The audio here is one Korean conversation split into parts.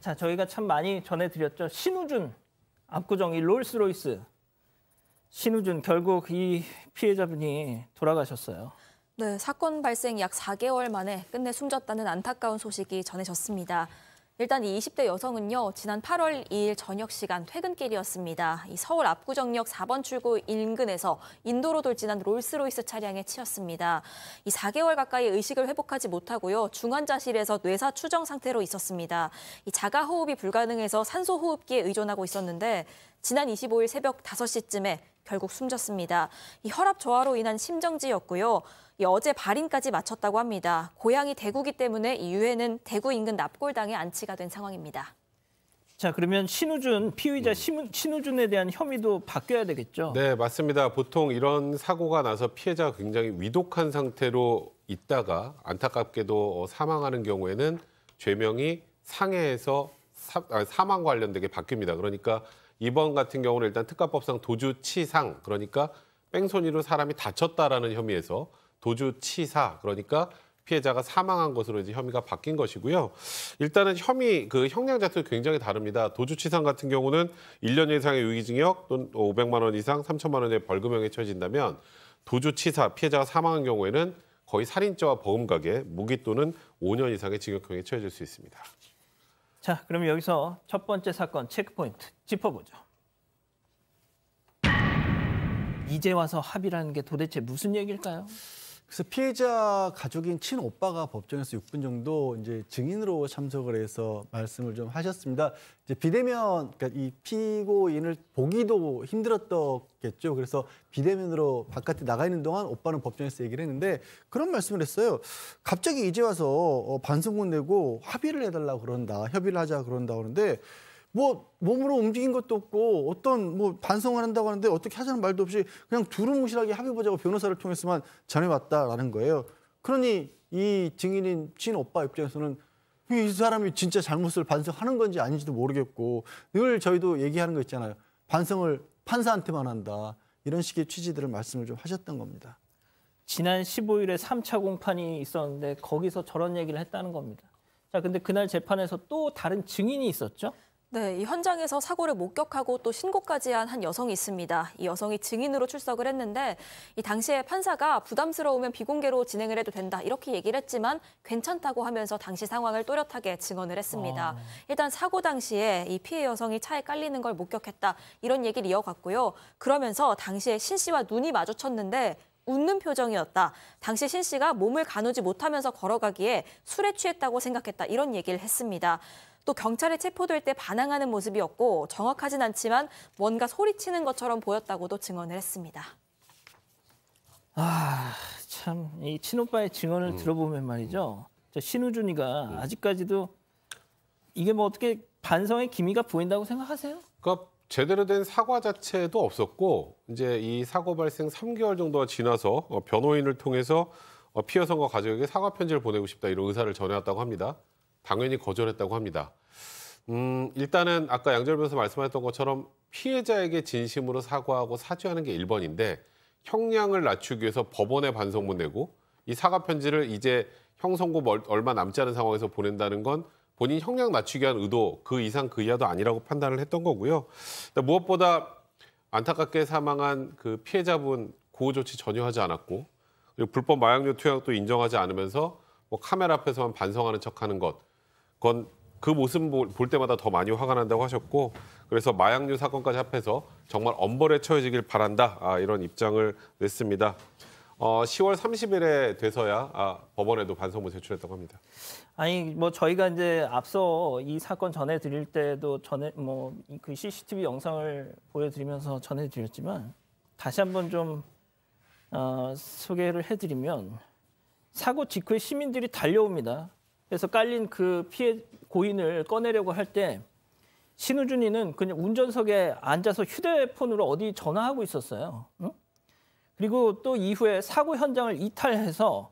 자, 저희가 참 많이 전해드렸죠. 신우준 압구정 이 롤스로이스. 신우준 결국 이 피해자분이 돌아가셨어요. 네, 사건 발생 약 4개월 만에 끝내 숨졌다는 안타까운 소식이 전해졌습니다. 일단 이 20대 여성은요, 지난 8월 2일 저녁 시간 퇴근길이었습니다. 이 서울 압구정역 4번 출구 인근에서 인도로 돌진한 롤스로이스 차량에 치였습니다. 이 4개월 가까이 의식을 회복하지 못하고요, 중환자실에서 뇌사 추정 상태로 있었습니다. 이 자가 호흡이 불가능해서 산소 호흡기에 의존하고 있었는데 지난 25일 새벽 5시쯤에 결국 숨졌습니다. 이 혈압 저하로 인한 심정지였고요. 어제 발인까지 마쳤다고 합니다. 고향이 대구기 때문에 이 유해는 대구 인근 납골당에 안치가 된 상황입니다. 자, 그러면 신우준, 피의자 신우준에 대한 혐의도 바뀌어야 되겠죠? 네, 맞습니다. 보통 이런 사고가 나서 피해자가 굉장히 위독한 상태로 있다가 안타깝게도 사망하는 경우에는 죄명이 상해에서 사망 관련되게 바뀝니다. 그러니까 이번 같은 경우는 일단 특가법상 도주치상, 그러니까 뺑소니로 사람이 다쳤다라는 혐의에서 도주치사, 그러니까 피해자가 사망한 것으로 이제 혐의가 바뀐 것이고요. 일단은 형량 자체도 굉장히 다릅니다. 도주치상 같은 경우는 1년 이상의 유기징역 또는 500만 원 이상 3천만 원의 벌금형에 처해진다면 도주치사, 피해자가 사망한 경우에는 거의 살인죄와 버금가게, 무기 또는 5년 이상의 징역형에 처해질 수 있습니다. 자, 그럼 여기서 첫 번째 사건 체크포인트 짚어보죠. 이제 와서 합의라는 게 도대체 무슨 얘기일까요? 그래서 피해자 가족인 친오빠가 법정에서 6분 정도 이제 증인으로 참석을 해서 말씀을 좀 하셨습니다. 이제 비대면, 그러니까 이 피고인을 보기도 힘들었겠죠. 그래서 비대면으로 바깥에 나가 있는 동안 오빠는 법정에서 얘기를 했는데 그런 말씀을 했어요. 갑자기 이제 와서 반성문 내고 합의를 해달라고 그런다, 협의를 하자 그런다 그러는데 뭐 몸으로 움직인 것도 없고 어떤 뭐 반성을 한다고 하는데 어떻게 하자는 말도 없이 그냥 두루뭉실하게 합의보자고 변호사를 통해서만 전해왔다라는 거예요. 그러니 이 증인인 친오빠 입장에서는 이 사람이 진짜 잘못을 반성하는 건지 아닌지도 모르겠고 늘 저희도 얘기하는 거 있잖아요. 반성을 판사한테만 한다. 이런 식의 취지들을 말씀을 좀 하셨던 겁니다. 지난 15일에 3차 공판이 있었는데 거기서 저런 얘기를 했다는 겁니다. 자, 근데 그날 재판에서 또 다른 증인이 있었죠? 네, 이 현장에서 사고를 목격하고 또 신고까지 한 여성이 있습니다. 이 여성이 증인으로 출석을 했는데 이 당시에 판사가 부담스러우면 비공개로 진행을 해도 된다 이렇게 얘기를 했지만 괜찮다고 하면서 당시 상황을 또렷하게 증언을 했습니다. 일단 사고 당시에 이 피해 여성이 차에 깔리는 걸 목격했다 이런 얘기를 이어갔고요. 그러면서 당시에 신 씨와 눈이 마주쳤는데 웃는 표정이었다. 당시 신 씨가 몸을 가누지 못하면서 걸어가기에 술에 취했다고 생각했다 이런 얘기를 했습니다. 또 경찰에 체포될 때 반항하는 모습이었고 정확하진 않지만 뭔가 소리치는 것처럼 보였다고도 증언을 했습니다. 아, 참 이 친오빠의 증언을 들어보면 말이죠. 신우준이가 아직까지도 이게 뭐 어떻게 반성의 기미가 보인다고 생각하세요? 그러니까 제대로 된 사과 자체도 없었고 이제 이 사고 발생 3개월 정도가 지나서 변호인을 통해서 피해 여성과 가족에게 사과 편지를 보내고 싶다 이런 의사를 전해왔다고 합니다. 당연히 거절했다고 합니다. 일단은 아까 양절 변호사 말씀하셨던 것처럼 피해자에게 진심으로 사과하고 사죄하는 게 1번인데 형량을 낮추기 위해서 법원에 반성문 내고 이 사과 편지를 이제 형 선고 얼마 남지 않은 상황에서 보낸다는 건 본인 형량 낮추기 위한 의도 그 이상 그 이하도 아니라고 판단을 했던 거고요. 무엇보다 안타깝게 사망한 그 피해자분 구호 조치 전혀 하지 않았고 그리고 불법 마약류 투약도 인정하지 않으면서 뭐 카메라 앞에서만 반성하는 척하는 것 그건 그 모습 볼 때마다 더 많이 화가 난다고 하셨고 그래서 마약류 사건까지 합해서 정말 엄벌에 처해지길 바란다 이런 입장을 냈습니다. 10월 30일에 돼서야 법원에도 반성문 제출했다고 합니다. 아니 뭐 저희가 이제 앞서 이 사건 전해드릴 때도 뭐 그 CCTV 영상을 보여드리면서 전해드렸지만 다시 한번 좀 소개를 해드리면 사고 직후에 시민들이 달려옵니다. 그래서 깔린 그 피해 고인을 꺼내려고 할 때 신우준이는 그냥 운전석에 앉아서 휴대폰으로 어디 전화하고 있었어요. 응? 그리고 또 이후에 사고 현장을 이탈해서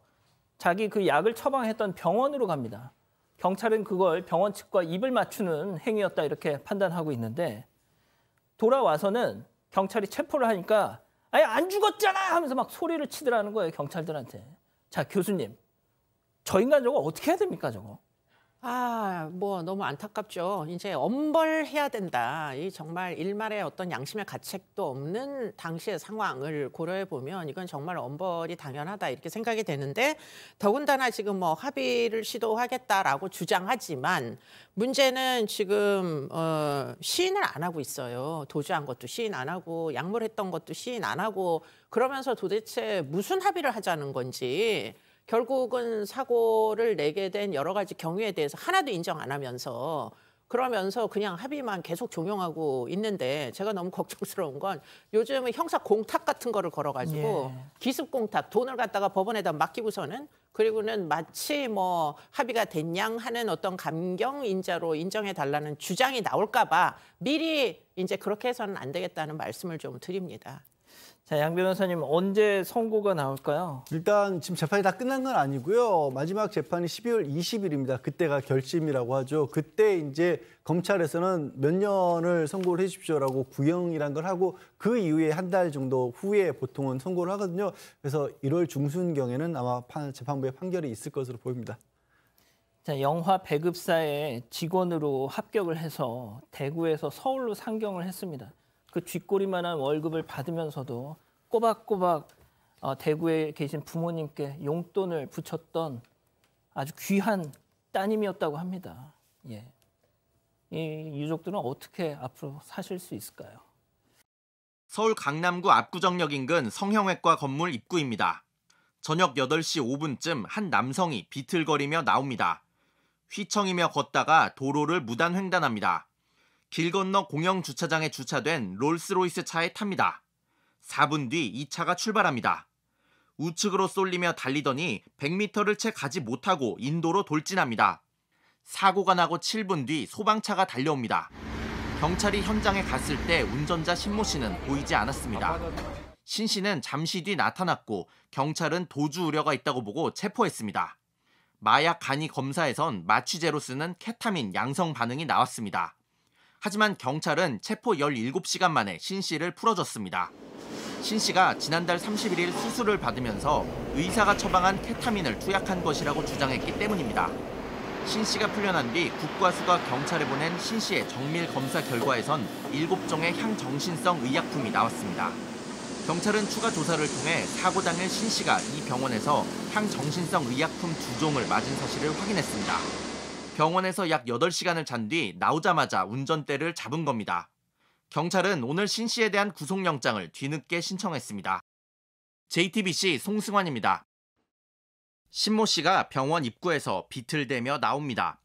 자기 그 약을 처방했던 병원으로 갑니다. 경찰은 그걸 병원 측과 입을 맞추는 행위였다 이렇게 판단하고 있는데 돌아와서는 경찰이 체포를 하니까 아예 안 죽었잖아 하면서 막 소리를 치더라는 거예요, 경찰들한테. 자, 교수님. 저 인간 저거 어떻게 해야 됩니까, 저거? 뭐 너무 안타깝죠. 이제 엄벌해야 된다. 이 정말 일말의 어떤 양심의 가책도 없는 당시의 상황을 고려해 보면 이건 정말 엄벌이 당연하다 이렇게 생각이 되는데 더군다나 지금 뭐 합의를 시도하겠다라고 주장하지만 문제는 지금 시인을 안 하고 있어요. 도주한 것도 시인 안 하고 약물했던 것도 시인 안 하고 그러면서 도대체 무슨 합의를 하자는 건지 결국은 사고를 내게 된 여러 가지 경위에 대해서 하나도 인정 안 하면서 그러면서 그냥 합의만 계속 종용하고 있는데 제가 너무 걱정스러운 건 요즘은 형사 공탁 같은 거를 걸어가지고 기습 공탁 돈을 갖다가 법원에다 맡기고서는 그리고는 마치 뭐 합의가 됐냥 하는 어떤 감경 인자로 인정해 달라는 주장이 나올까 봐 미리 이제 그렇게 해서는 안 되겠다는 말씀을 좀 드립니다. 자, 양 변호사님 언제 선고가 나올까요? 일단 지금 재판이 다 끝난 건 아니고요. 마지막 재판이 12월 20일입니다. 그때가 결심이라고 하죠. 그때 이제 검찰에서는 몇 년을 선고를 해 주십시오라고 구형이란 걸 하고 그 이후에 한 달 정도 후에 보통은 선고를 하거든요. 그래서 1월 중순경에는 아마 재판부의 판결이 있을 것으로 보입니다. 자, 영화 배급사의 직원으로 합격을 해서 대구에서 서울로 상경을 했습니다. 그 쥐꼬리만한 월급을 받으면서도 꼬박꼬박 대구에 계신 부모님께 용돈을 붙였던 아주 귀한 따님이었다고 합니다. 예. 이 유족들은 어떻게 앞으로 사실 수 있을까요? 서울 강남구 압구정역 인근 성형외과 건물 입구입니다. 저녁 8시 5분쯤 한 남성이 비틀거리며 나옵니다. 휘청이며 걷다가 도로를 무단 횡단합니다. 길 건너 공영 주차장에 주차된 롤스로이스 차에 탑니다. 4분 뒤 이 차가 출발합니다. 우측으로 쏠리며 달리더니 100m를 채 가지 못하고 인도로 돌진합니다. 사고가 나고 7분 뒤 소방차가 달려옵니다. 경찰이 현장에 갔을 때 운전자 신모 씨는 보이지 않았습니다. 신 씨는 잠시 뒤 나타났고 경찰은 도주 우려가 있다고 보고 체포했습니다. 마약 간이 검사에선 마취제로 쓰는 케타민 양성 반응이 나왔습니다. 하지만 경찰은 체포 17시간 만에 신 씨를 풀어줬습니다. 신 씨가 지난달 31일 수술을 받으면서 의사가 처방한 케타민을 투약한 것이라고 주장했기 때문입니다. 신 씨가 풀려난 뒤 국과수가 경찰에 보낸 신 씨의 정밀 검사 결과에선 7종의 향정신성 의약품이 나왔습니다. 경찰은 추가 조사를 통해 사고 당일 신 씨가 이 병원에서 향정신성 의약품 2종을 맞은 사실을 확인했습니다. 병원에서 약 8시간을 잔 뒤 나오자마자 운전대를 잡은 겁니다. 경찰은 오늘 신 씨에 대한 구속영장을 뒤늦게 신청했습니다. JTBC 송승환입니다. 신모 씨가 병원 입구에서 비틀대며 나옵니다.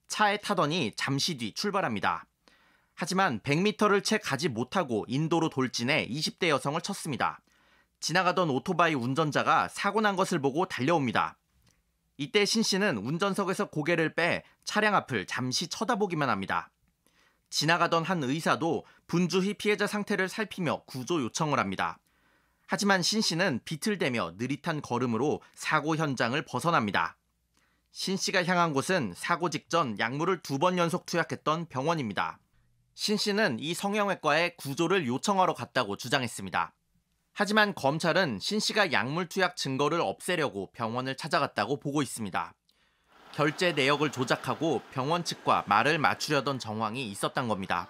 차에 타더니 잠시 뒤 출발합니다. 하지만 100m를 채 가지 못하고 인도로 돌진해 20대 여성을 쳤습니다. 지나가던 오토바이 운전자가 사고 난 것을 보고 달려옵니다. 이때 신 씨는 운전석에서 고개를 빼 차량 앞을 잠시 쳐다보기만 합니다. 지나가던 한 의사도 분주히 피해자 상태를 살피며 구조 요청을 합니다. 하지만 신 씨는 비틀대며 느릿한 걸음으로 사고 현장을 벗어납니다. 신 씨가 향한 곳은 사고 직전 약물을 2번 연속 투약했던 병원입니다. 신 씨는 이 성형외과에 구조를 요청하러 갔다고 주장했습니다. 하지만 검찰은 신 씨가 약물 투약 증거를 없애려고 병원을 찾아갔다고 보고 있습니다. 결제 내역을 조작하고 병원 측과 말을 맞추려던 정황이 있었던 겁니다.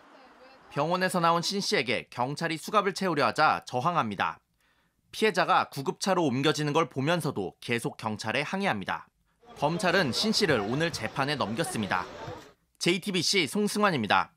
병원에서 나온 신 씨에게 경찰이 수갑을 채우려 하자 저항합니다. 피해자가 구급차로 옮겨지는 걸 보면서도 계속 경찰에 항의합니다. 검찰은 신 씨를 오늘 재판에 넘겼습니다. JTBC 송승환입니다.